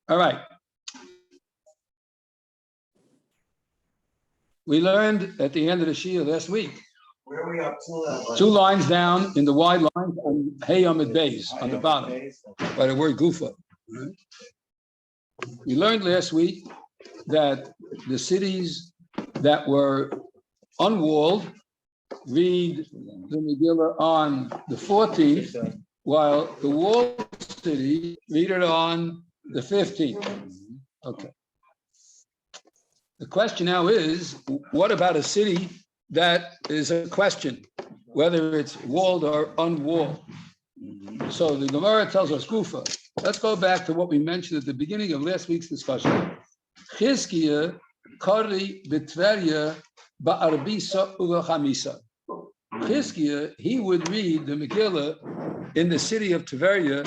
All right. We learned at the end of the Shiur last week. Where are we up to? 2 lines down in the wide line on Hey Amid Beis on the bottom by the word Gufa. Right? We learned last week that the cities that were unwalled read the Megilah on the 14th, while the walled city read it on the 15th. Okay. The question now is, what about a city that is a question, whether it's walled or unwalled? So the Gemorah tells us, Gufa. Let's go back to what we mentioned at the beginning of last week's discussion. Chizkiah kari b'Tverya ba'arbisa u'lachamisa. Chizkiah, he would read the Megilah in the city of Tveria,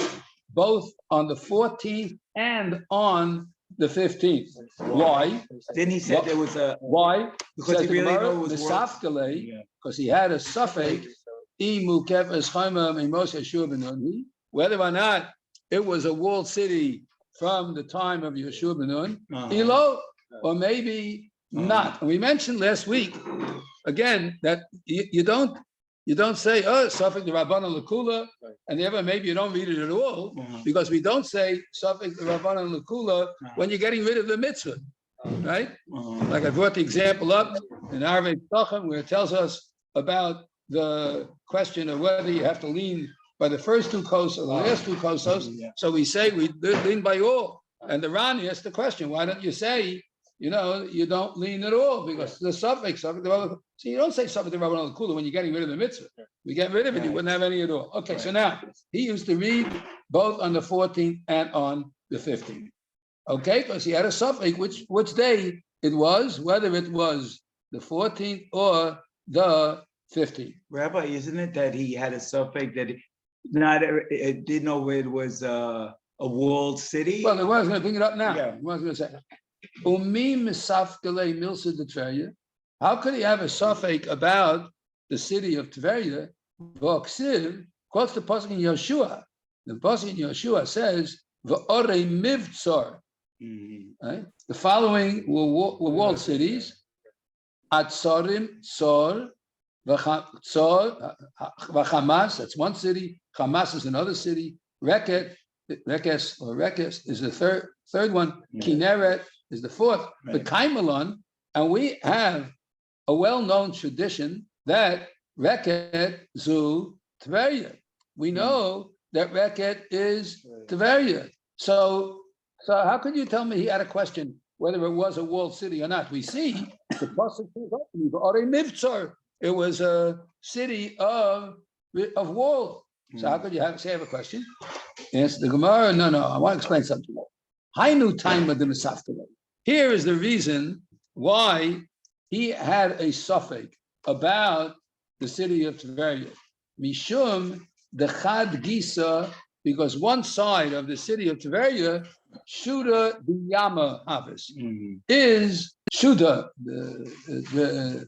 both on the 14th and on the 15th. Why? Then he said there was a why? because he really knew it was because he had a suffix, whether or not it was a walled city from the time of Yeshua ben Nun, or maybe not. And we mentioned last week again that you don't say suffix the Rabbanan L'Kula, and maybe you don't read it at all, because we don't say suffix the Rabbanan L'Kula when you're getting rid of the mitzvah, right? Like I brought the example up in Arvei Tachem, where it tells us about the question of whether you have to lean by the first 2 kosos or the last 2 kosos. So we say we lean by all. And the Rani asked the question, why don't you say, you don't lean at all? Because the suffix, so you don't say suffix the Rabbanan L'Kula when you're getting rid of the mitzvah. We get rid of it, you wouldn't have any at all. Okay, so now, he used to read both on the 14th and on the 15th. Okay, because he had a suffix, which day it was, whether it was the 14th or the 15th. Rabbi, isn't it that he had a suffix that it didn't know it was a walled city? Well, I was going to bring it up now. Yeah. I was going to say, how could he have a suffix about the city of Tveria? Quotes the pasuk in Yeshua. The pasuk in Yeshua says, "V'orei mivtzor." Right? The following were walled cities: Atzorim, Tzor, V'Chamas. That's one city. Chamas is another city. Rekes is the third one. Kinneret is the fourth. The Kaimalon, and we have a well-known tradition that Reket zu Tveria. We know that Reket is Tveria. So how could you tell me he had a question whether it was a walled city or not? We see the pasuk says, it was a city of wall. So how could you have a question? Yes, the Gemara. No, I want to explain something more. Hainu time of the Mesechta. Here is the reason why he had a suffix about the city of Tveria. Mishum the Chad Gisa, because one side of the city of Tveria, Shuda the Yama Havis, is Shuda, the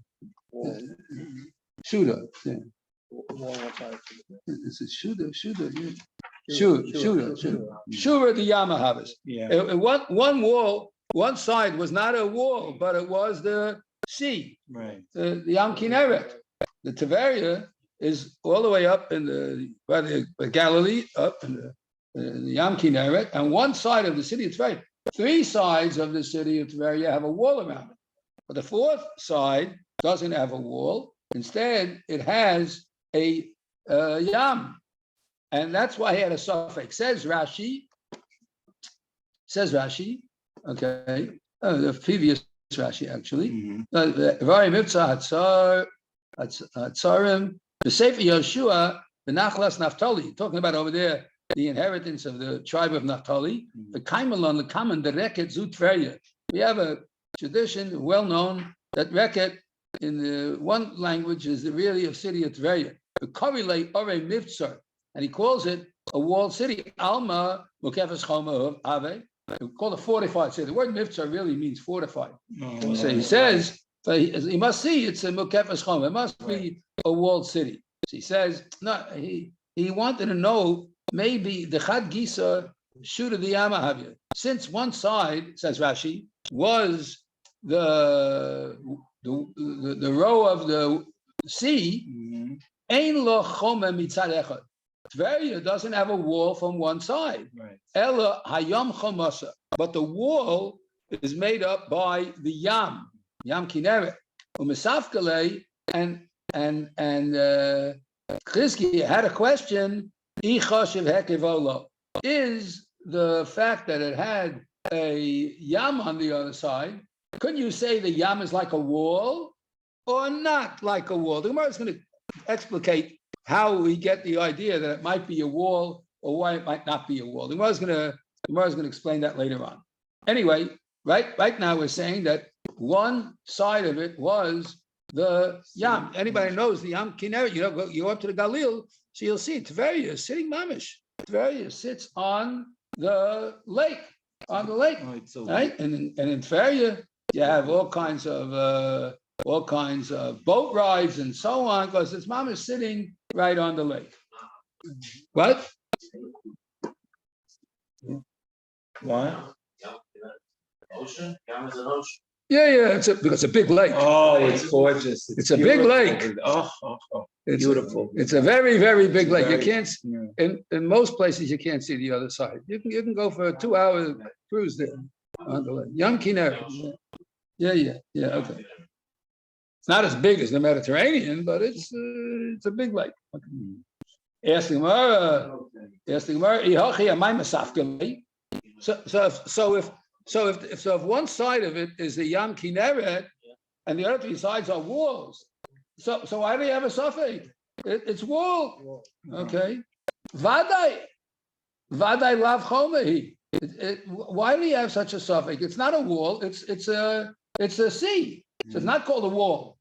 Shuda. Yeah. This is Shuda. Shuda the Yama Havis. Yeah. One wall, one side was not a wall, but it was the sea, right? The Yam Kinneret. The Tveria is all the way up in the Galilee, up in the Yam Kinneret, and one side of the city of Tveria. 3 sides of the city of Tveria have a wall around it, but the 4th side doesn't have a wall. Instead, it has a Yam, and that's why he had a suffix. Says Rashi. Okay, the previous Rashi actually. Hatzarim, the Sefer Yeshua, the Nachlas Naphtali, talking about over there the inheritance of the tribe of Naphtali. The Kaimalon, the common, the Reket zu Tveria. We have a tradition well known that Reket in the one language is really a city of Tveria. The Korile Ore Mivtzar, and he calls it a walled city. Alma Mukefes Choma Ave. We call it fortified city. The word Mivtzar really means fortified. So he says, he must see it's a Mukefes Choma. It must be a walled city. So he says, no, he he wanted to know maybe the Chad Gisa shoot of the Yamahavya. Since one side, says Rashi, was the row of the sea, Ein lo chome mitzad echad. Tveria doesn't have a wall from one side. Ella hayam chomasa, but the wall is made up by the Yam Kinneret, Umisafkale, and Chizki had a question. Is the fact that it had a Yam on the other side? Could you say the Yam is like a wall or not like a wall? The Gemara is going to explicate how we get the idea that it might be a wall or why it might not be a wall. The Gemara is going to explain that later on. Anyway, right now we're saying that one side of it was the Yam. Anybody knows the Yam Kinneret? You go up to the Galil, so you'll see Tveria is sitting mamish. Tveria sits on the lake, right? And in Tveria, you have all kinds of boat rides and so on, because it's mamish sitting right on the lake. What? What? Ocean? Yam is an ocean. Yeah, because it's a big lake. Oh, it's gorgeous. It's a big lake. Oh, It's beautiful. It's a very, very big lake. You Very- can't, in most places, you can't see the other side. You can go for a 2-hour cruise there on the lake. Yam Kinneret. Yeah, okay. It's not as big as the Mediterranean, but it's a big lake. Ask the Gemara. "Ihochi amay masafkeli?" So if one side of it is the Yam Kinneret and the other 3 sides are walls, so why do you have a suffix? It's wall. Okay. Vadai lav chomehi. Why do you have such a suffix? It's not a wall. It's a sea. So it's not called a wall.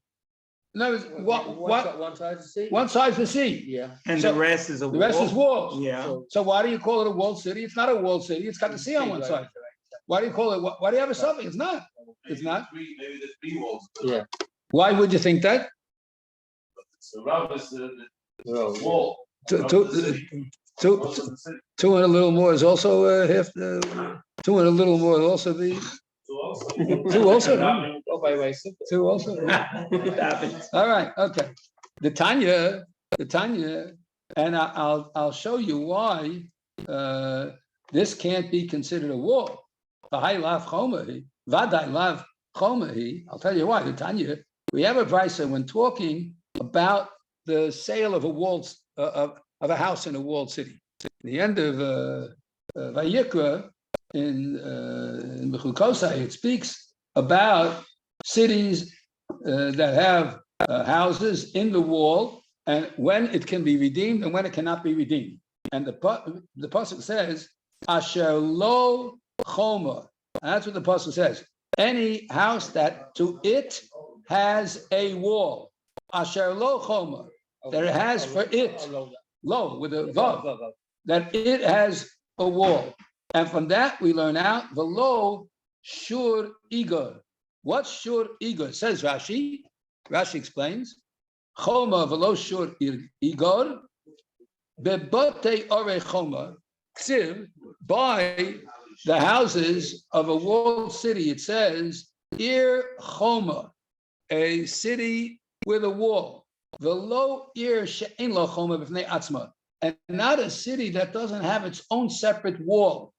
No, One side is sea? one side's the sea. Yeah. And So the rest is a The rest is walls. Yeah. So why do you call it a walled city? It's not a walled city. It's got the sea on one side. Why do you call it? Why do you have a suffix? It's not. It's not. Maybe there's 3 walls. Yeah. Why would you think that? So Rav is the wall. Two, Rav two, is the city. two, Most of the city. 2 and a little more is also half the. 2 and a little more is also the. So also. 2 also. Oh, by the way, so 2 also. All right. Okay. The Tanya, and I'll show you why this can't be considered a wall. V'hai lav chomehi, vadai lav chomehi. I'll tell you why. The Tanya, we have a brisa when talking about the sale of a walled of a house in a walled city. The end of Vayikra in Mechukosai, it speaks about cities that have houses in the wall, and when it can be redeemed and when it cannot be redeemed. And the pasuk says, "Asher lo choma." And that's what the pasuk says. Any house that to it has a wall, "Asher lo choma," that it has for it, lo with a vav, that it has a wall. And from that we learn out v'lo shur igor. What's shur igor? Says Rashi. Rashi explains, "Choma v'lo shur igor bebote ore choma." Ksiv, by the houses of a walled city, it says ir choma, a city with a wall. V'lo ir she'en lo choma b'fnei atzma, and not a city that doesn't have its own separate wall.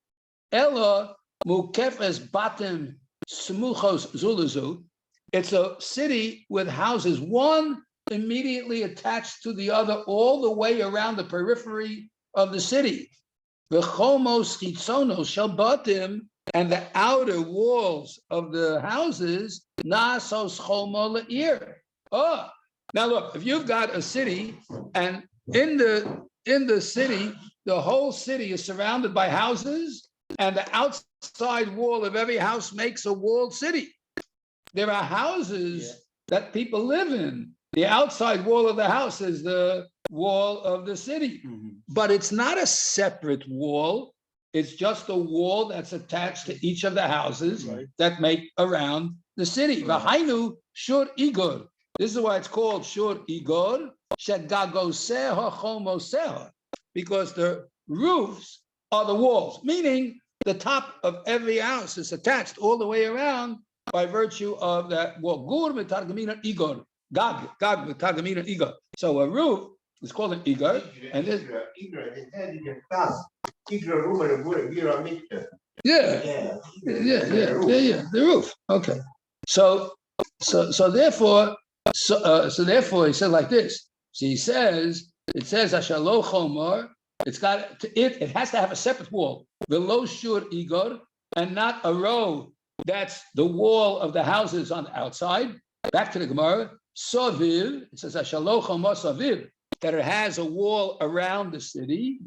Ella mukefes batim smuchos zulazu. It's a city with houses, one immediately attached to the other, all the way around the periphery of the city. The chomos chitzonos shel batim, and the outer walls of the houses nasos chomo le'ir. Oh, now look, if you've got a city, and in the city, the whole city is surrounded by houses, and the outside wall of every house makes a walled city. There are houses that people live in. The outside wall of the house is the wall of the city, but it's not a separate wall. It's just a wall that's attached to each of the houses that make around the city. V'hainu shur igor. This is why it's called shur igor. Shegagoseh chomoseha. because the roofs are the walls, meaning the top of every house is attached all the way around by virtue of that wall. Gur v'targamina igor, gag v'targamina igor. So a roof is called an igor, and this. Yeah, the roof. Okay. So therefore, therefore, he said like this. So he says, it says Ashalo Chomor. It has to have a separate wall, below Shur Igor, and not a row. That's the wall of the houses on the outside. Back to the Gemorah. Sovir, it says Ashalo Chomor Sovir, that it has a wall around the city.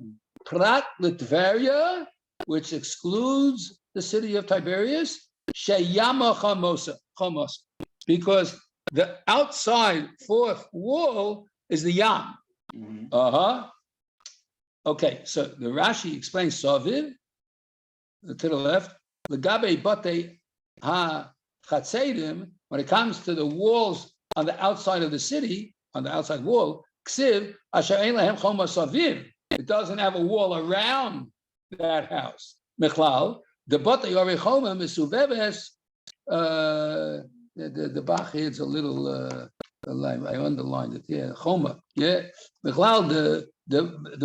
Prat Litveria, which excludes the city of Tiberias, Sheyama Chomos, because the outside fourth wall is the Yam. Okay, so the Rashi explains Saviv to the left. The Gabe Bate Ha Chatzedim, when it comes to the walls on the outside of the city, on the outside wall, Ksiv Asher Ein Lahem Chomos Saviv. It doesn't have a wall around that house. Mechlal, the Bate Yorei Choma Mesuveves. The Bach here is a little. I underlined it. Yeah, Choma. Yeah, Mechlal the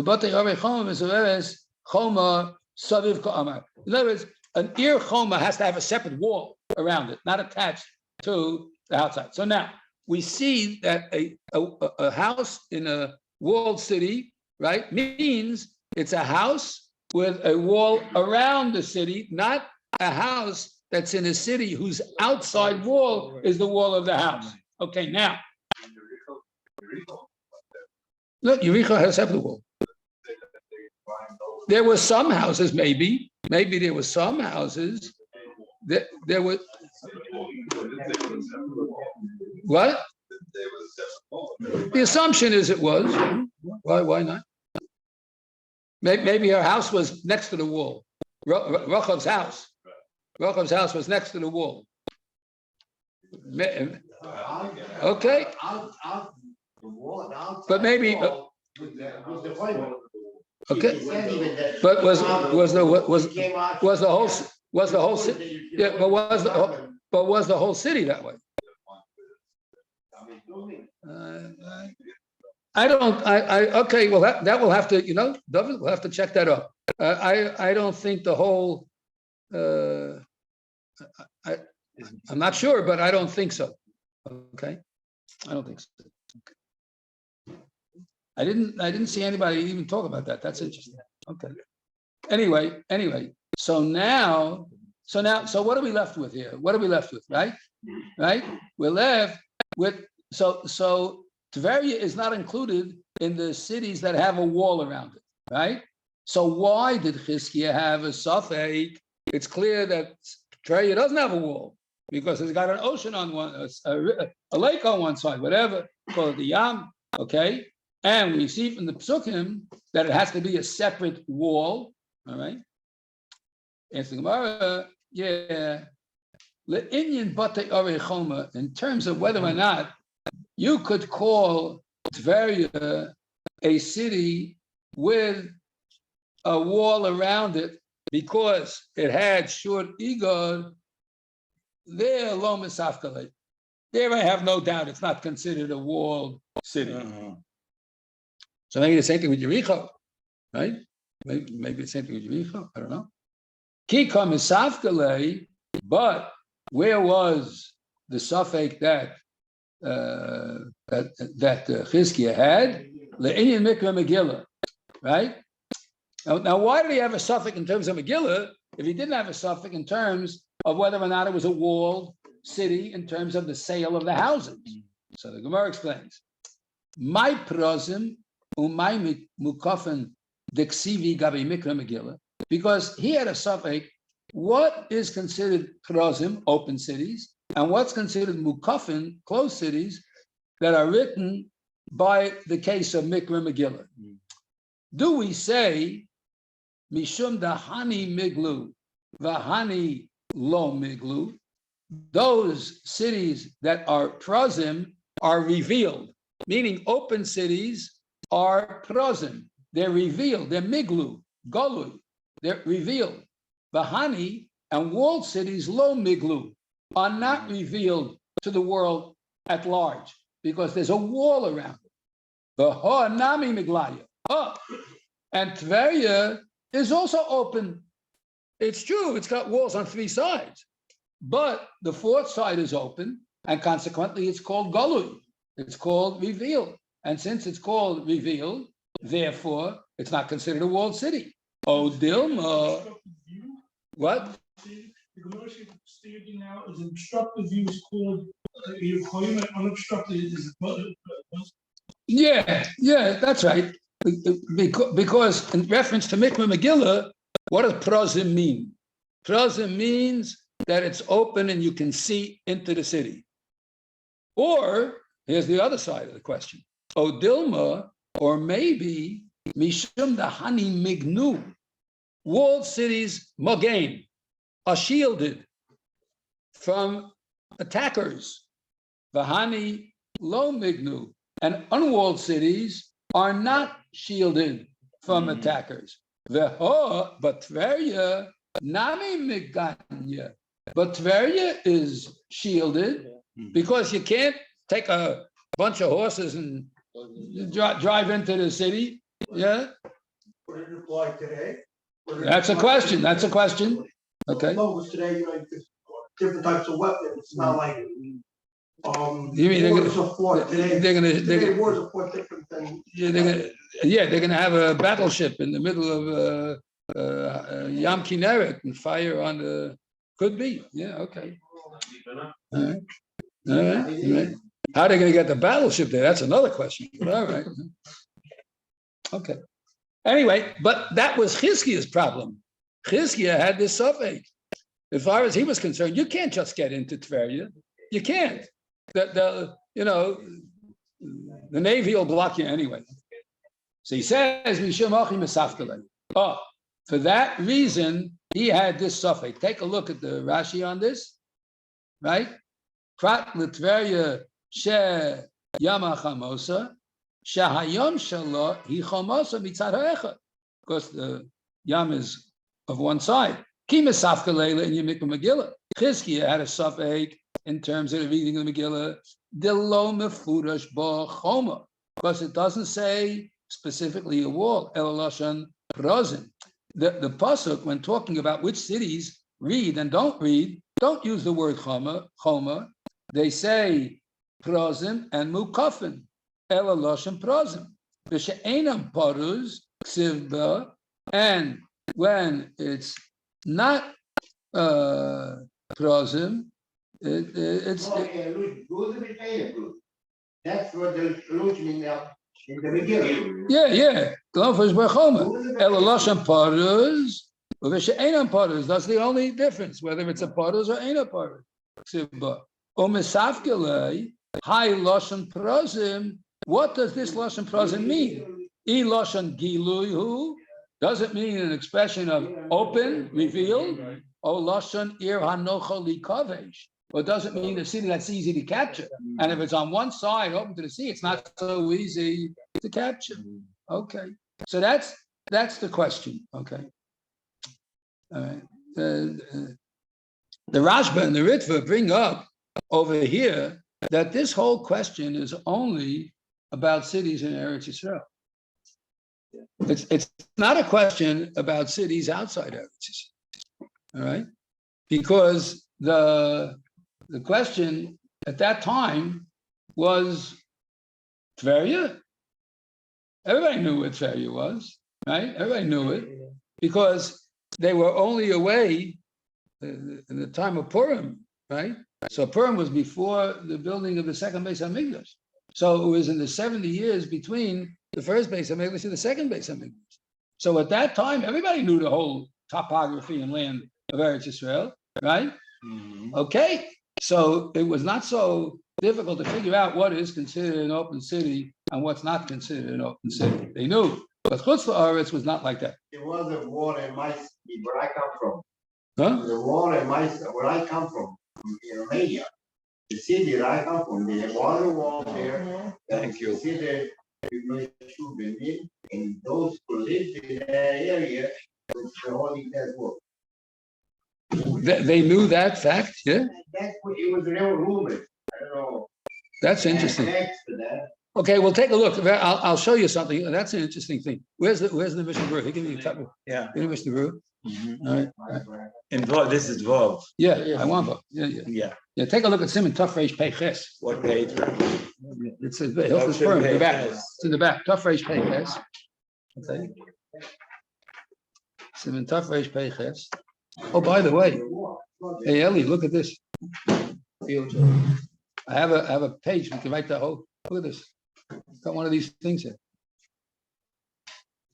Bate Yorei Choma Mesuveves Choma Saviv Ka'amar. In other words, an ear Choma has to have a separate wall around it, not attached to the outside. So now we see that a house in a walled city, right, means it's a house with a wall around the city, not a house that's in a city whose outside wall is the wall of the house. Okay, now. Look, Yericho has a separate wall. There were some houses, maybe there were some houses that there were. What? The assumption is it was. Why not? Maybe her house was next to the wall. Rochav's house. Rochav's house was next to the wall. Okay. But maybe. Okay. But was the whole city? Yeah. But was the whole city that way? Okay, well, that will have to, David will have to check that up. I don't think the whole, I'm not sure, but I don't think so. Okay, I don't think so. Okay. I didn't see anybody even talk about that. That's interesting. Okay. Anyway, so what are we left with here? What are we left with, right? We're left with, so Tveria is not included in the cities that have a wall around it, right? So why did Chizkiah have a safek? It's clear that Tveria doesn't have a wall because it's got an ocean on one, a lake on one side, whatever, call it the Yam, okay? And we see from the Psukim that it has to be a separate wall, all right? Answer the Gemara, yeah. Le'inyan batei orei choma, in terms of whether or not you could call Tveria a city with a wall around it because it had short igor, there lo misafkale. There I have no doubt it's not considered a walled city. So maybe the same thing with Yericho, right? Maybe the same thing with Yericho, I don't know. Kika misafkale, but where was the suffix that Chizkiah had? Le'inyan mikra Megilah, right? Now, why did he have a suffix in terms of Megilah if he didn't have a suffix in terms of whether or not it was a walled city in terms of the sale of the houses? So the Gemara explains, my prozim umay mukafen deksivi gabi mikra Megilah, because he had a suffix. What is considered prozim, open cities, and what's considered mukafin, closed cities, that are written by the case of Mikra Megilah? Do we say mishum dahani miglu vahani lo miglu? Those cities that are prozim are revealed, meaning open cities are prozim, they're revealed. They're miglu, golui. They're revealed. Vahani and walled cities, lo miglu, are not revealed to the world at large because there's a wall around it. The ha nami miglaya. Oh, and Tveria is also open. It's true, it's got walls on three sides, but the fourth side is open, and consequently it's called golui. It's called revealed. And since it's called revealed, therefore it's not considered a walled city. Oh, Dilma. What? The Gemorah stated now is obstructive view is called you call it unobstructed is Yeah, that's right. Because in reference to Mikvah Megilah, what does prozim mean? Prozim means that it's open and you can see into the city. Or, here's the other side of the question. O Dilma, or maybe Mishum Dahani Mignu, walled cities, Mogain, are shielded from attackers. Vahani Lo Mignu, and unwalled cities are not shielded from attackers. Veho, but Tveria, Nami Miganya, but Tveria is shielded because you can't take a bunch of horses and drive into the city. Yeah. Would it apply today? That's a question. That's a question. Okay. Today, different types of weapons. It's not like You mean wars of fought today. Today wars are fought different than they're gonna have a battleship in the middle of Yam Kinneret and fire on the. Could be. Yeah. Okay. All right. All right. How are they going to get the battleship there? That's another question. But all right. Okay. Anyway, but that was Chizkiah's problem. Chizkiah had this suffix. As far as he was concerned, you can't just get into Tveria. You can't. The Navy will block you anyway. So he says, oh, for that reason, he had this suffix. Take a look at the Rashi on this, right? Prat l'Tveria she yama chamosa, shehayom shelo hi chamosa mitzad ha'echad, because the yam is of one side. Ki mesafka leila in Yemikva Megilah. Chizkiah had a suffix in terms of the reading of the Megillah, de lo mefurash bo choma, because it doesn't say specifically a wall. El lashon prozim. The pasuk, when talking about which cities read and don't read, don't use the word choma. They say prozim and mukafin. Ela loshem prozim. V'she'enam paruz ksivba, and when it's not prozim, it's. That's what the illusion in the Megillah. Yeah. Glofers b'choma. Ela loshem paruz. V'she'enam paruz. That's the only difference, whether it's a paruz or ain't a paruz. Ksivba. Omesafkelei, high lashon prozim. What does this lashon prozim mean? E lashon giluihu, does it mean an expression of open, revealed? O lashon ir hanocha likavesh, or does it mean a city that's easy to capture? And if it's on one side, open to the sea, it's not so easy to capture. Okay, so that's the question. Okay, all right. The Rashba and the Ritva bring up over here that this whole question is only about cities in Eretz Yisrael. It's not a question about cities outside Eretz Yisrael. All right, because the question at that time was Tveria. Everybody knew what Tveria was, right? Everybody knew it because they were only away in the time of Purim, right? So Purim was before the building of the second Beis HaMikdash. So it was in the 70 years between the first Beis HaMikdash and the second Beis HaMikdash. So at that time, everybody knew the whole topography and land of Eretz Yisrael, right? Mm-hmm. Okay, so it was not so difficult to figure out what is considered an open city and what's not considered an open city. They knew, but Chutz La'aretz was not like that. It wasn't war and mice where I come from. Huh? The war and mice where I come from in Romania. The city that I come from, they have water wall there. Thank you. See the and those who lived in that area was holding that book. They knew that fact, yeah? That's what it was their rumors. I don't know. That's interesting. Next to that. Okay, well, take a look. I'll show you something. That's an interesting thing. Where's the Mishnah Berurah? Give me a top. Yeah. Give me Mishnah Berurah. All right. And this is Vov. Yeah, I want both. Yeah. Take a look at Simon Tuf Reish Pei Ches. What page? It's a Hilchos Purim, the back. It's in the back. Tuf Reish Pei Ches. Okay. Simon Tuf Reish Pei Ches. Oh, by the way, hey Ellie, look at this. I have a page. We can write the whole. Look at this. Got one of these things here.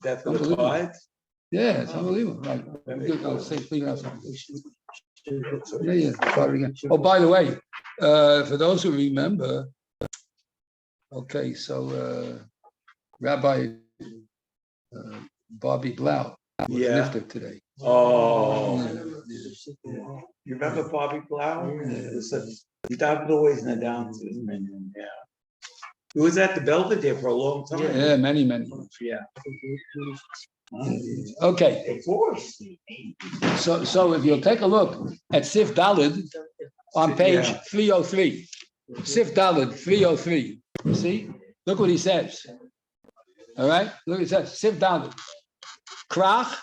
That's what it's called? Yeah, it's unbelievable. Right. Yeah. Start it again. Oh, by the way, for those who remember, okay, so Rabbi Bobby Blau was lifted today. Oh. You remember Bobby Blau? He died always in the down to his minion. Yeah. He was at the Belvedere for a long time. Yeah, many. Yeah. Okay. So if you'll take a look at Sif Dalid on page 303. Sif Dalid 303. You see? Look what he says. All right? Look what he says. Sif Dalid. Krach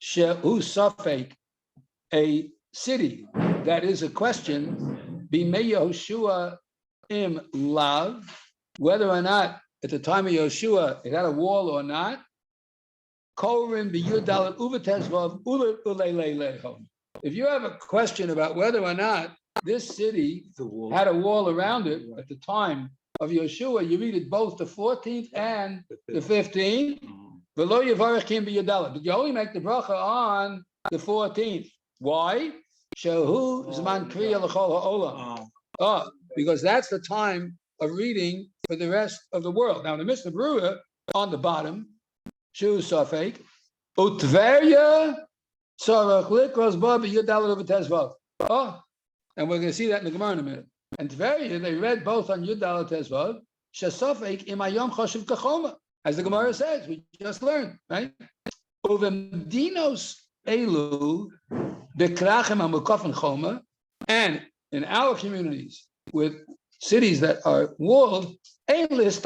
shehu safek, a city that is a question, b'mei Yehoshua im lav, whether or not at the time of Yehoshua it had a wall or not. If you have a question about whether or not this city had a wall around it at the time of Yehoshua, you read it both the 14th and the 15th. But you only make the bracha on the 14th. Why? Because that's the time of reading for the rest of the world. Now, the Mishnah Berurah on the bottom, Shu Safek, Utverya Sarach Likros Bab Yudal over Tezvav. Oh, and we're going to see that in the Gemorah in a minute. And Tverya, they read both on Yudal Tezvav, Shasafek Imayom Choshev Kachoma, as the Gemorah says, we just learned, right? Uvemdinos Elu Bekrachem Amukofan Choma, and in our communities with cities that are walled, there's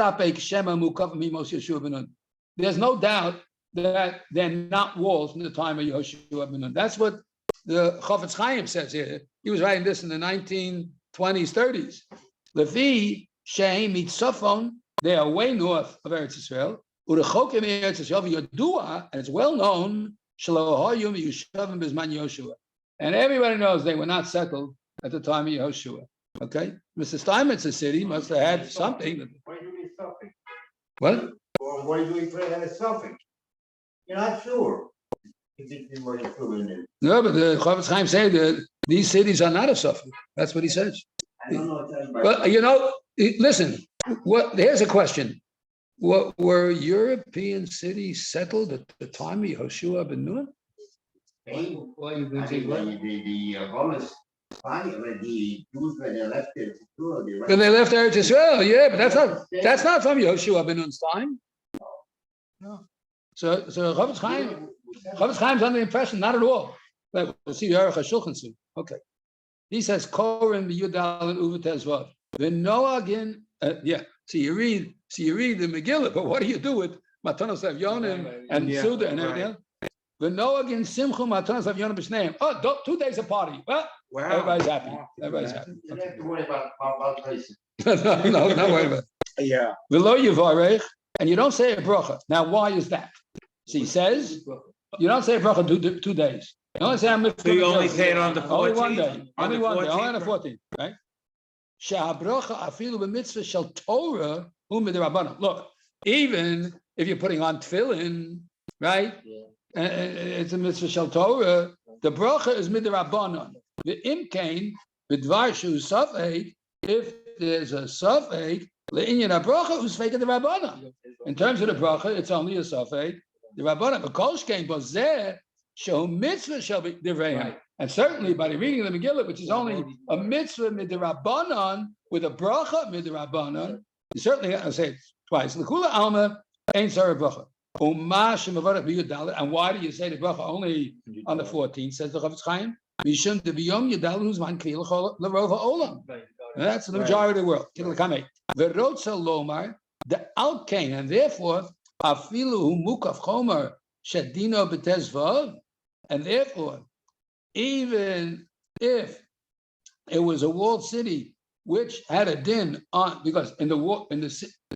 no doubt that they're not walls in the time of Yehoshua ben Nun. That's what the Chofetz Chaim says here. He was writing this in the 1920s, 30s. Levi Shein Mitzafon, they are way north of Eretz Yisrael. Urechokim Eretz Yisrael Yodua, and it's well known. Shalohoyum Yushavim Bizman Yehoshua, and everybody knows they were not settled at the time of Yehoshua. Okay, Mr. Steinmetz's city must have had something. Why do we suffix? What? Or why do we put that as suffix? You're not sure. No, but the Chofetz Chaim say that these cities are not a suffix. That's what he says. I don't know what that is. Well, you know, listen. Here's a question: what were European cities settled at the time of Yehoshua ben Nun? The Romans, the Jews when they left it, When they left Eretz Yisrael, yeah, but that's not from Yehoshua ben Nun's time. No. So Chofetz Chaim's under the impression, not at all. But we'll see Aruch HaShulchan soon. Okay. He says, Korim Yudal and Uvetezvav. The Noagin, So you read the Megilah, but what do you do with Matanos Avyonim and Suda and everything else? The Noagin Simchu Matanos Avyonim B'Shneim. Oh, 2 days of party. Well, everybody's happy. Everybody's happy. You don't have to worry about places. No, not worry about it. Yeah. V'lo Yivarech, and you don't say a bracha. Now, why is that? So he says, you don't say a bracha 2 days. You only say So you only say it on the 14th? Only one day. Only one day. Only on the 14th? 14th, right? Shahabrocha afilu b'mitzvah shel Torah hu midrabanan. Look, even if you're putting on tefillin, right? It's a mitzvah shel Torah. The bracha is midrabanan. The imkain b'dvar shu safek. If there's a safek, le'inyan habracha usfek the rabbanan. In terms of the bracha, it's only a safek. The rabbanan, but kolshkein bozeh show mitzvah shall be divrei. And certainly by the reading of the Megilah, which is only a mitzvah midrabanan with a bracha midrabanan, you certainly got to say it twice. L'kula alma ain't sarah bracha. And why do you say the bracha only on the 14th? Says the Chafetz Chaim. Mishum de biyom yudal who's man kli l'rova olam. That's the majority of the world. The Rotza Lomar, the Alkane, and therefore Afilu Mukaf Chomer Shadino Betezvav, and therefore, even if it was a walled city which had a din on, because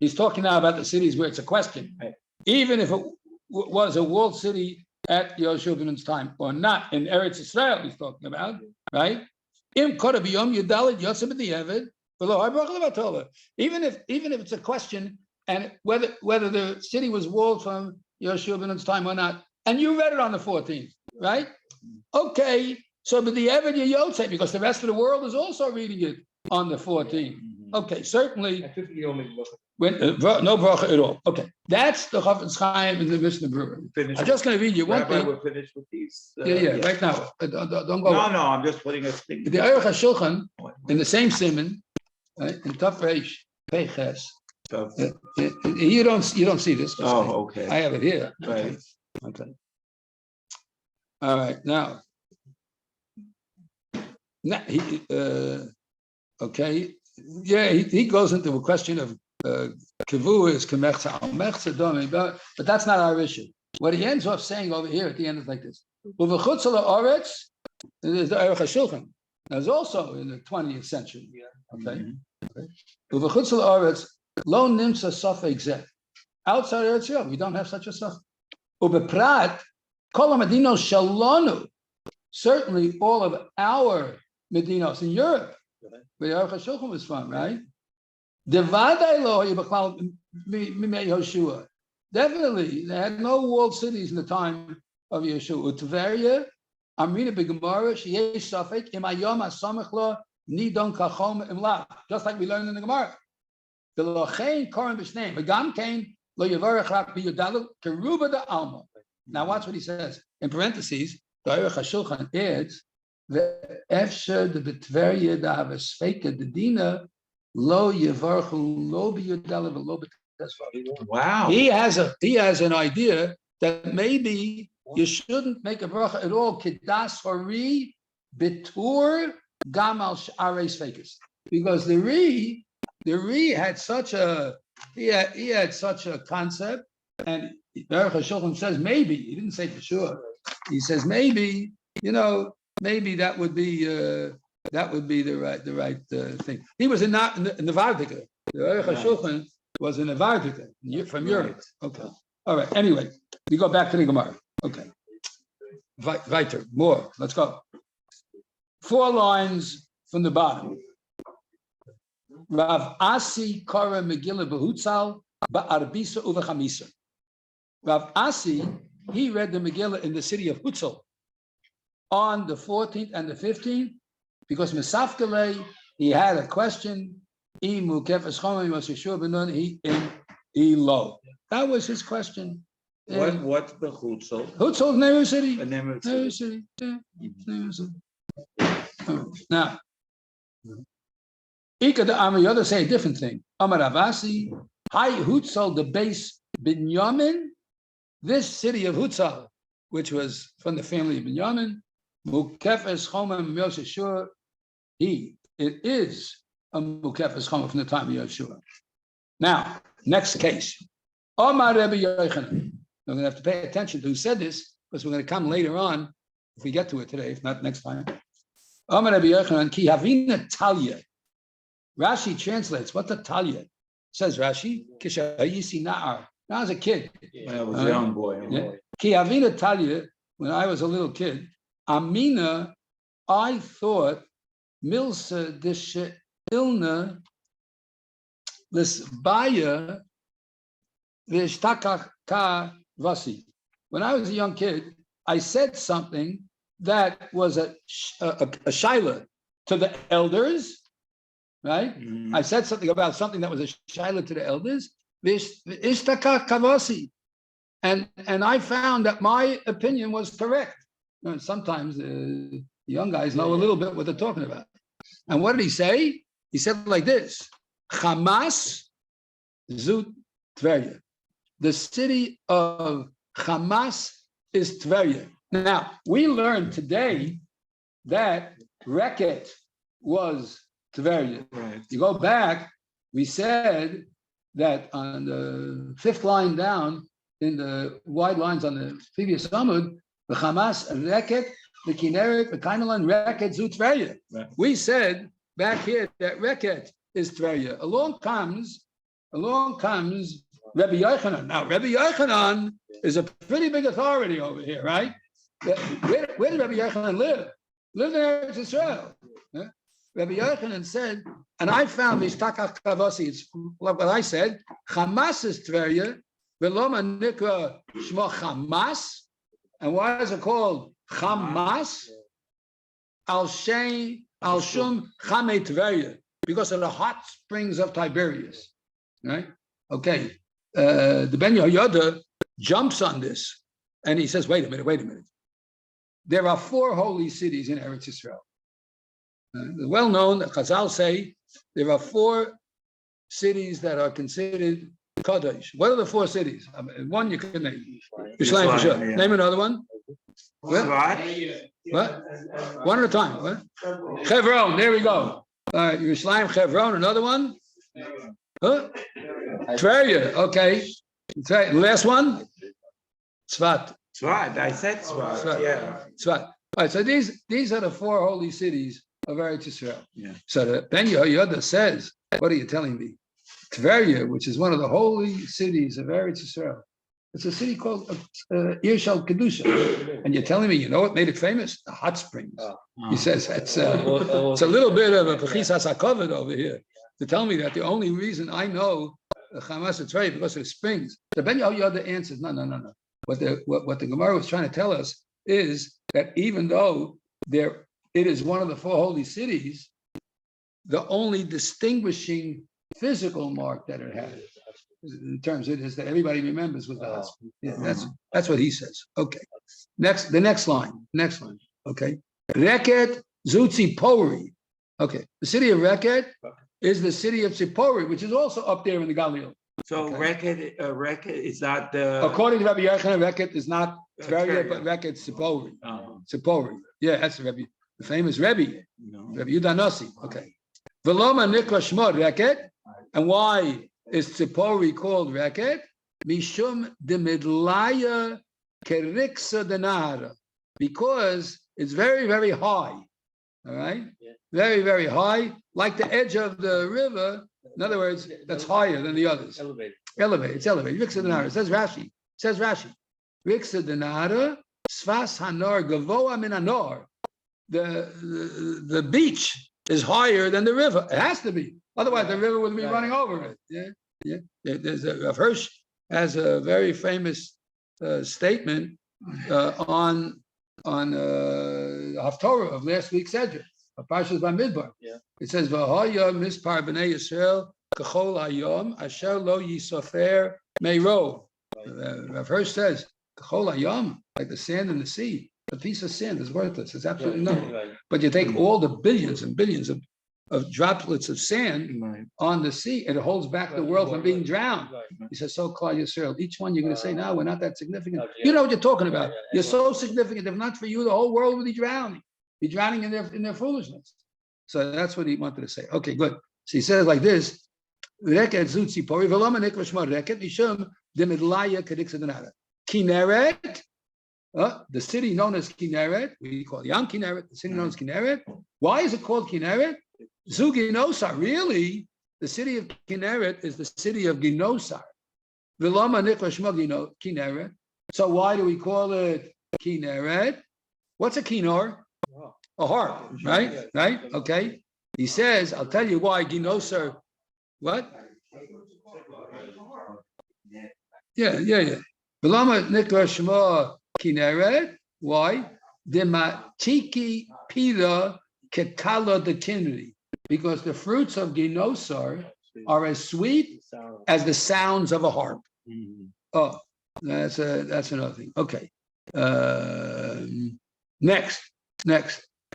he's talking now about the cities where it's a question, even if it was a walled city at Yoshua Ben's time or not in Eretz Israel, he's talking about, right? Im Korabiyom Yudalit Yosef B'Di'evid. Even if it's a question, and whether the city was walled from Yoshua Ben's time or not, and you read it on the 14th, right? Okay, so but the Eved Yotze, because the rest of the world is also reading it on the 14th. Okay, certainly when no bracha at all. Okay, that's the Chafetz Chaim in the Mishnah Berurah. I'm just going to read you one thing. We're finished with these. Right now. Don't go. No, I'm just putting a thing. The Aruch HaShulchan in the same simon. Right? In Taf Reish Peiches, you don't see this. Oh, okay. I have it here. Right. Okay. All right. Now he okay. Yeah, he goes into a question of kivu is kemechza al mechza domi, but that's not our issue. What he ends up saying over here at the end is like this: Uvechutz ha'aretz is the Aruch HaShulchan. There's also in the 20th century. Okay. Uvechutz ha'aretz lo nimsa safek zeh. Outside Eretz Yisrael, we don't have such a stuff. Ubeprat kol ha'medinos shalonu. Certainly, all of our medinos in Europe, where the Aruch HaShulchan was from, right? Devadai lo yibachal mimei Yoshua. Definitely, they had no walled cities in the time of Yeshua. Utveria, Amrina beGemorah, sheyesh safek imayom hasamech lo nidon kachom imla. Just like we learned in the Gemara. The lochein koren b'shneim. V'gam kein lo yavarech rak b'yodalu keruba da alma. Now watch what he says. In parentheses, the Aruch HaShulchan adds, the efsher the betveria da havesfeka the dina lo yavarchu lo b'yodalu v'lo b'tesvav. Wow. He has an idea that maybe you shouldn't make a bracha at all. Kedas hori bitur gamal sh'arei sfekas, because the Ri had such a he had such a concept, and Baruch HaShulchan says maybe, he didn't say for sure. He says maybe, maybe that would be the right thing. He was in the Vardika. The Baruch HaShulchan was in a Vardika from Europe. Okay. All right. Anyway, we go back to the Gemara. Okay. Weiter, more. Let's go. 4 lines from the bottom. Rav Asi Kara Megilah Behutzal Ba'arbisa Uvechamisa. Rav Asi, he read the Megilah in the city of Hutzal on the 14th and the 15th, because Mesafkele, he had a question. Imu Kefes Chomim was Yeshua Benun he low. That was his question. What's the Hutzal? Hutzal, Nehru City. Nehru City. Yeah. Nehru City. Now, Ika the Amar, others say a different thing. Amar Avasi, Hai Hutzal, the base Binyamin, this city of Hutzal, which was from the family of Binyamin, Mukefes Chomim Yoseshua, it is a Mukefes Chomim from the time of Yeshua. Now, next case. Amar Rebbe Yochanan. We're going to have to pay attention to who said this, because we're going to come later on, if we get to it today, if not next time. Amar Rebbe Yochanan, Ki Havina Talia. Rashi translates what the Talia says. Rashi, Kisha Hayisi Na'ar. When I was a kid. When I was a young boy. Ki Havina Talia, when I was a little kid, Amina, I thought Milsa Disha Ilna Lisbaya Vishtakach Ka Vasi. When I was a young kid, I said something that was a shaila to the elders, right? Mm-hmm. I said something about something that was a shaila to the elders. Vishtakach Kavasi. And I found that my opinion was correct. Sometimes the young guys know a little bit what they're talking about. And what did he say? He said like this: Hamas Zut Tverya. the city of Hamas is Tveria. Now, we learned today that Reket was Tveria. Right. You go back, we said that on the fifth line down in the wide lines on the previous Amud, the Hamas, Reket, the Kinneret, the Kaimelan, Reket, Zu Tveria. Right. We said back here that Reket is Tveria. Along comes Rabbi Yochanan. Now, Rabbi Yochanan is a pretty big authority over here, right? Where did Rabbi Yochanan live? Lived in Eretz Israel. Yeah? Rabbi Yochanan said, and I found Mishtakach Kavasi, it's like what I said, Hamas is Tveria, Veloma Nikra Shmo Hamas. And why is it called Hamas? Al Shum Chame Tveria, because of the hot springs of Tiberias. Right? Okay. The Ben Yehoyada jumps on this and he says, wait a minute. There are 4 holy cities in Eretz Israel. Well known that Chazal say there are 4 cities that are considered Kadosh. What are the 4 cities? One you can name. Yerushalayim for sure. Yeah. Name another one. What? What? One at a time. What? Chevron. There we go. All right. Yerushalayim, Chevron. Another one. Huh? Tveria. Okay. Last one. Tzvat. Tzvat. I said Tzvat. Tzvat. Yeah. Tzvat. All right. So these are the 4 holy cities of Eretz Israel. Yeah. So the Ben Yehoyada says, what are you telling me? Tveria, which is one of the holy cities of Eretz Israel. It's a city called Irshal Kedusha. And you're telling me, you know what made it famous? The hot springs. He says it's a little bit of a Pechisas HaKavod over here to tell me that the only reason I know Hamas is Tveria because of the springs. The Ben Yehoyada answers, no. What the Gemorah was trying to tell us is that even though it is one of the 4 holy cities, the only distinguishing physical mark that it has, in terms of it, is that everybody remembers with the husband. Yeah, that's what he says. Okay. The next line. Okay. Reket Zu Tzipori. Okay. The city of Reket is the city of Tzipori, which is also up there in the Galilee. So Okay. Reket is not the. According to Rabbi Yochanan, Reket is not Tveria, but Reket Tzipori. Tzipori. Yeah, that's the famous Rebbe, Rabbi Yudah Nasi. Okay. Veloma Nikra Shmo Reket. And why is Tzipori called Reket? Mishum de Midlaya Keriksa Denara. Because it's very, very high. All right? Yeah. Very, very high, like the edge of the river. In other words, that's higher than the others. Elevated. It's elevated. Riksa Denara. It says Rashi. Riksa Denara, Sfas Hanor Gavoa Min Hanor. The beach is higher than the river. It has to be. Otherwise, the river would be running over it. Yeah. There's Rav Hirsch has a very famous statement on Haftorah of last week's Edger, of Parshas Bamidbar. Yeah. It says, "V'haya mispar b'nei Yisrael kachol hayom asher lo yisofer meiro." Rav Hirsch says, "Kachol hayom, like the sand in the sea. A piece of sand is worthless. It's absolutely nothing. Right. But you take all the billions and billions of droplets of sand on the sea, and it holds back the world from being drowned." He says, "So Klal Yisrael, each one you're going to say, no, we're not that significant. You know what you're talking about. You're so significant. If not for you, the whole world would be drowning in their foolishness." So that's what he wanted to say. Okay, good. So he says like this: Reket Zu Tzipori v'lo Nikra Shmo Reket mishum de Midlaya Kediksa Denara. Kinneret, the city known as Kinneret, we call Yam Kinneret. The city known as Kinneret. Why is it called Kinneret? Zu Ginosar, really, the city of Kinneret is the city of Ginosar. V'lama Nikra Shmo Kinneret. So why do we call it Kinneret? What's a kinnor? A harp, right? Right? Okay. He says, I'll tell you why Ginosar. What? Yeah. V'lama Nikra Shmo Kinneret. Why? Dematiki Pira Ketala the Kinneri. Because the fruits of Ginosar are as sweet as the sounds of a harp. Oh, that's another thing. Okay. Next.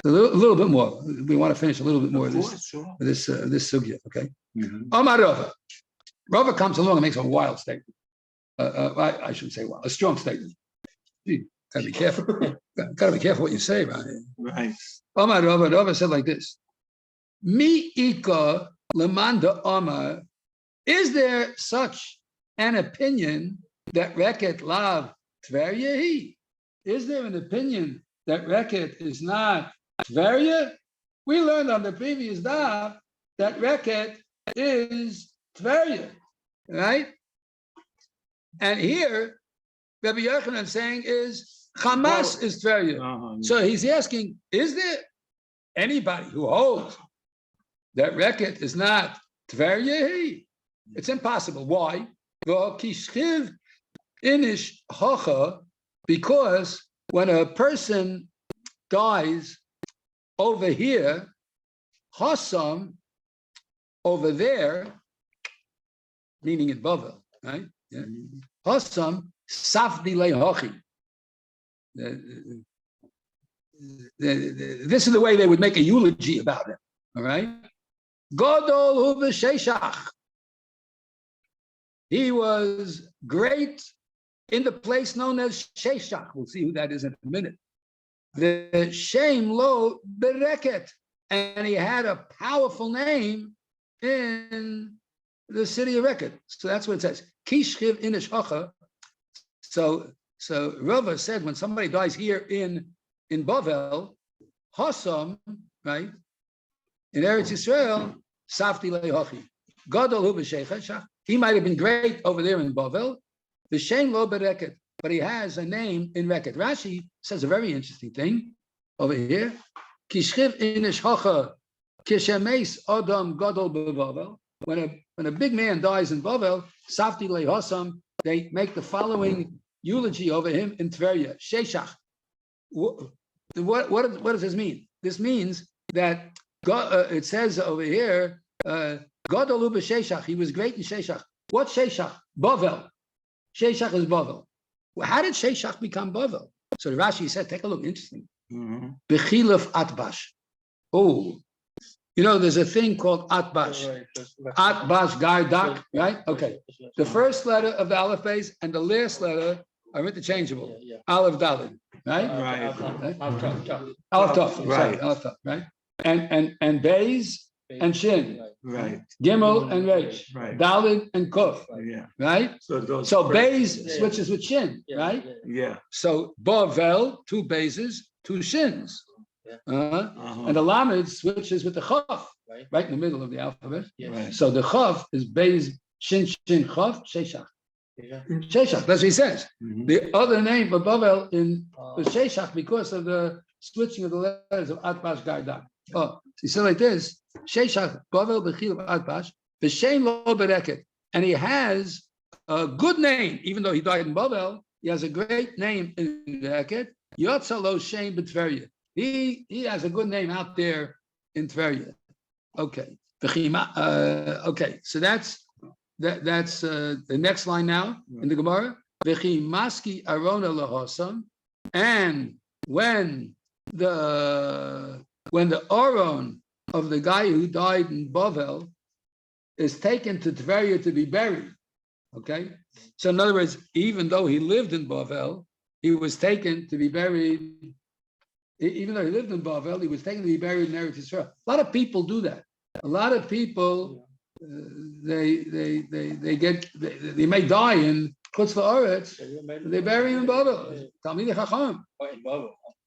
A little bit more. We want to finish a little bit more of this sugya. Okay. Amar Rava. Rava comes along and makes a wild statement. I shouldn't say a strong statement. You gotta be careful. Gotta be careful what you say around here. Right. Omar Rava said like this: Mi ika lemanda Omar. Is there such an opinion that Reket Lav Tverya? Is there an opinion that Reket is not Tverya? We learned on the previous daf that Reket is Tverya, right? And here, Rabbi Yochanan saying is Hamas is Tverya. So he's asking, is there anybody who holds that Reket is not Tverya? It's impossible. Why? Because when a person dies over here, Hassam over there, meaning in Bavel, right? Yeah. Hassam safdi lehochi. This is the way they would make a eulogy about him. All right. Godol hu b'sheshach. He was great in the place known as Sheshach. We'll see who that is in a minute. The Shem Lo Bereket. And he had a powerful name in the city of Reket. So that's what it says. Kishchiv inish hacha. So Rava said when somebody dies here in Bavel, Hassam, right? In Eretz Yisrael, Safti lehochi. Gadol hu b'sheichah. He might have been great over there in Bavel, the Shem Lo Bereket, but he has a name in Reket. Rashi says a very interesting thing over here. Kishchiv inish hacha kishemes adam gadol beVavel. When a big man dies in Bavel, Safti leHassam, they make the following eulogy over him in Tverya. Sheshach. What does this mean? This means that God, it says over here. Gadol b'Sheshach, he was great in Sheshach. What Sheshach? Bavel. Sheshach is Bavel. Well, how did Sheshach become Bavel? So the Rashi said, take a look, interesting. Bechilaf Atbash. Oh, you know, there's a thing called Atbash. Atbash Gardak, right? Okay. The first letter of the Aleph Beis and the last letter are interchangeable. Aleph Daled, right? Right. Aleph Tov, right? Aleph Tov, right? And Beis and Shin, Right. Gimel and Reish, Right. Dalid and Kuf, Yeah. right? So those. So Beis switches with Shin, right? Yeah. So Bavel, two Baises, two Shins. And the Lamed switches with the Chaf, right in the middle of the alphabet. Right. So the Chaf is Beis, Shin, Chaf, Sheshach. Sheshach, that's what he says. The other name for Bavel was Sheshach because of the switching of the letters of Atbash Gardak. Oh, he said like this: Sheshach Bavel b'chil Atbash v'shem lo bereket, and he has a good name, even though he died in Bavel. He has a great name in Bereket. Yotza lo shem b'Tverya. He has a good name out there in Tverya. Okay, okay. So that's the next line now in the Gemara. V'chi maski arona lahosam, and when the Aron of the guy who died in Bavel is taken to Tverya to be buried, okay? So in other words, even though he lived in Bavel, he was taken to be buried. Even though he lived in Bavel, he was taken to be buried in Eretz Yisrael. A lot of people do that. A lot of people, they may die in Chutz La'aretz, they bury him in Bavel. Talmidei Chacham.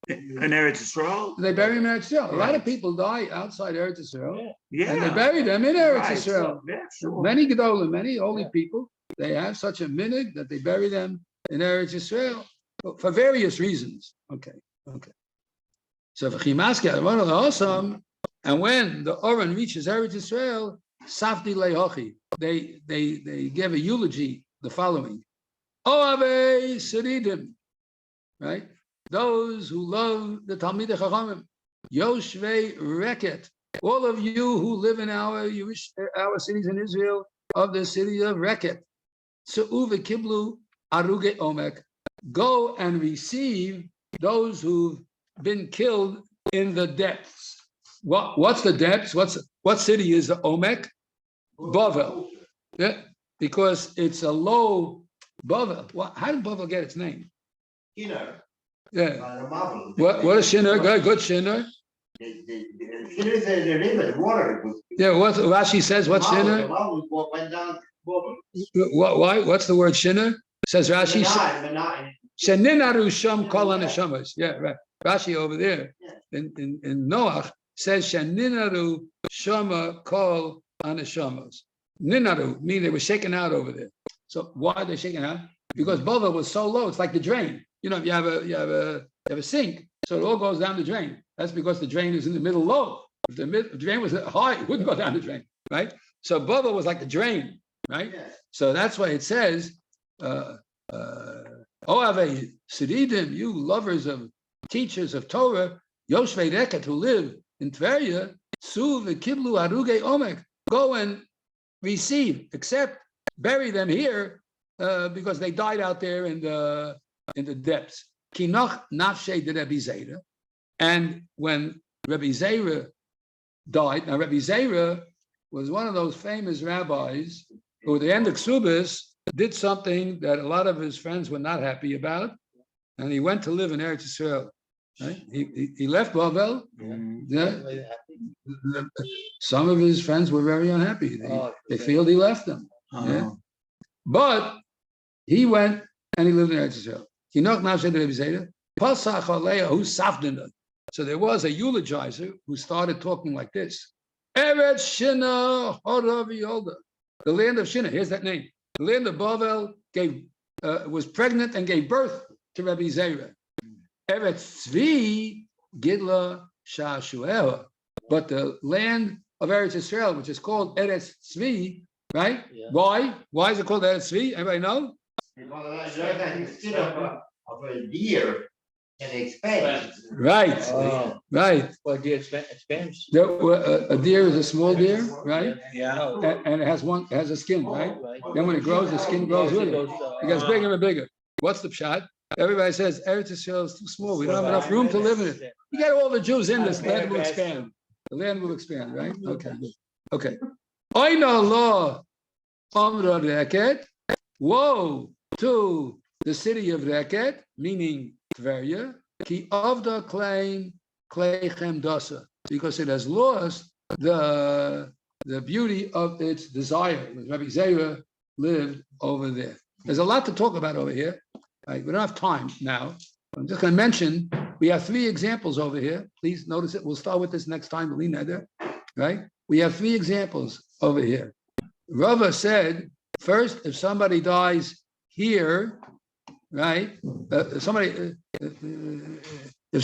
In Eretz Yisrael? They bury him in Eretz Yisrael. A lot of people die outside Eretz Yisrael, and they bury them in Eretz Yisrael. Yeah, sure. Many Gedolim, many holy people, they have such a minhag that they bury them in Eretz Yisrael for various reasons. Okay. So awesome, and when the Oren reaches Eretz Yisrael, Safdi Lehochi, they give a eulogy the following: Oave Seridim, right? Those who love the Talmidei Chachamim, Yoshvei Reket, all of you who live in our cities in Israel, of the city of Reket, Se'uve Kiblu Aruge Omek, go and receive those who've been killed in the depths. What's the depths? What city is the Omek? Bavel. Yeah, because it's a low Bavel. How did Bavel get its name? You know, Yeah. the marble. What is Shiur? Good Shiur. Shiur is the river, the water. Yeah, what Rashi says, what's The Shiur? marble went down. Why? What's the word Shiur? Says Rashi. Sheninaru sham kol haneshamas. Yeah, right. Rashi over there in Noach says Sheninaru shama kol haneshamas. Ninaru mean they were shaken out over there. So why are they shaken out? Because Bavel was so low. It's like the drain. You know, if you have a sink, so it all goes down the drain. That's because the drain is in the middle low. If the drain was high, it wouldn't go down the drain, right? So Bavel was like the drain, right? So that's why it says, Oave Sididim, you lovers of teachers of Torah, Yoshvei Reket, who live in Tveria, Su v'kiblu aruge omek, go and receive, accept, bury them here, because they died out there in the depths. Kinoch nafshe de Rebbe Zera, and when Rebbe Zera died, now Rebbe Zera was one of those famous rabbis who at the end of Ksubis did something that a lot of his friends were not happy about, and he went to live in Eretz Yisrael. Right? He left Bavel. Yeah. Some of his friends were very unhappy. They feel he left them. Yeah. But he went and he lived in Eretz Yisrael. So there was a eulogizer who started talking like this. Eretz Shina Horavi Yolda. The land of Shina. Here's that name. The land of Bavel was pregnant and gave birth to Rebbe Zera. Eretz Tzvi Gidla Shashuela. But the land of Eretz Yisrael, which is called Eretz Tzvi, right? Yeah. Why? Why is it called Eretz Tzvi? Anybody know? Instead of a deer can expand. Right. Right. Well, deer expands. A deer is a small deer, right? Yeah. And it has a skin, right? Then when it grows, the skin grows with it. It gets bigger and bigger. What's the pshat? Everybody says Eretz Yisrael is too small. We don't have enough room to live in it. You get all the Jews in this land will expand. The land will expand, right? Okay, good. Okay. Oina law Amra Reket. Woe to the city of Reket, meaning Tveria, ki avda klein kleichem dasa, because it has lost the beauty of its desire. Rabbi Zera lived over there. There's a lot to talk about over here. Right? We don't have time now. I'm just going to mention we have 3 examples over here. Please notice it. We'll start with this next time. Right? We have 3 examples over here. Rava said, first, if somebody dies here, right? If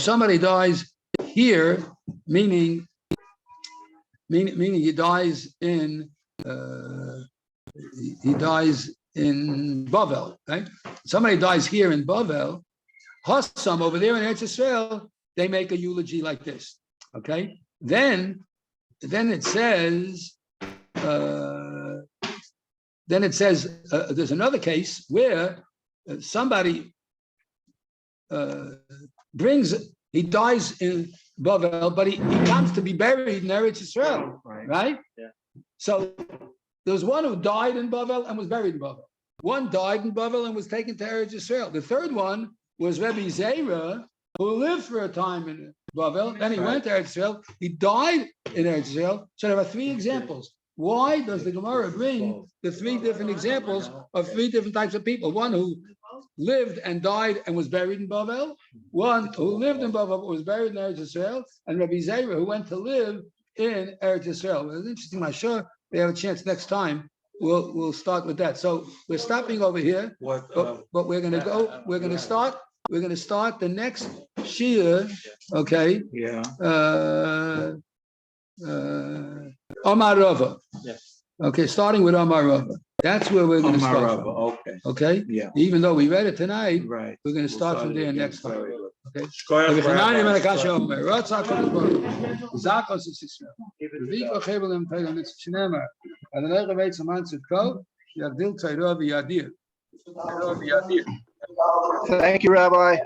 somebody dies here, meaning he dies in Bavel, right? Somebody dies here in Bavel, Hassam over there in Eretz Yisrael, they make a eulogy like this. Okay, then it says. There's another case where somebody he dies in Bavel, but he comes to be buried in Eretz Yisrael, right? Yeah. So there's one who died in Bavel and was buried in Bavel. One died in Bavel and was taken to Eretz Yisrael. The third one was Rebbe Zera, who lived for a time in Bavel. Then he went to Eretz Yisrael. He died in Eretz Yisrael. So there are 3 examples. Why does the Gemorah bring the 3 different examples of 3 different types of people? One who lived and died and was buried in Bavel, one who lived in Bavel but was buried in Eretz Yisrael, and Rabbi Zera, who went to live in Eretz Yisrael. It's interesting. I'm sure we have a chance next time. We'll start with that. So we're stopping over here, but we're going to go. We're going to start. We're going to start the next Shiur. Okay. Yeah. Amar Rava. Yes. Okay, starting with Amar Rava. That's where we're going to start from. Okay. Okay? Yeah. Even though we read it tonight, right. We're going to start from there next time. Okay? Thank you, Rabbi.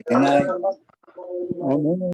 Good night.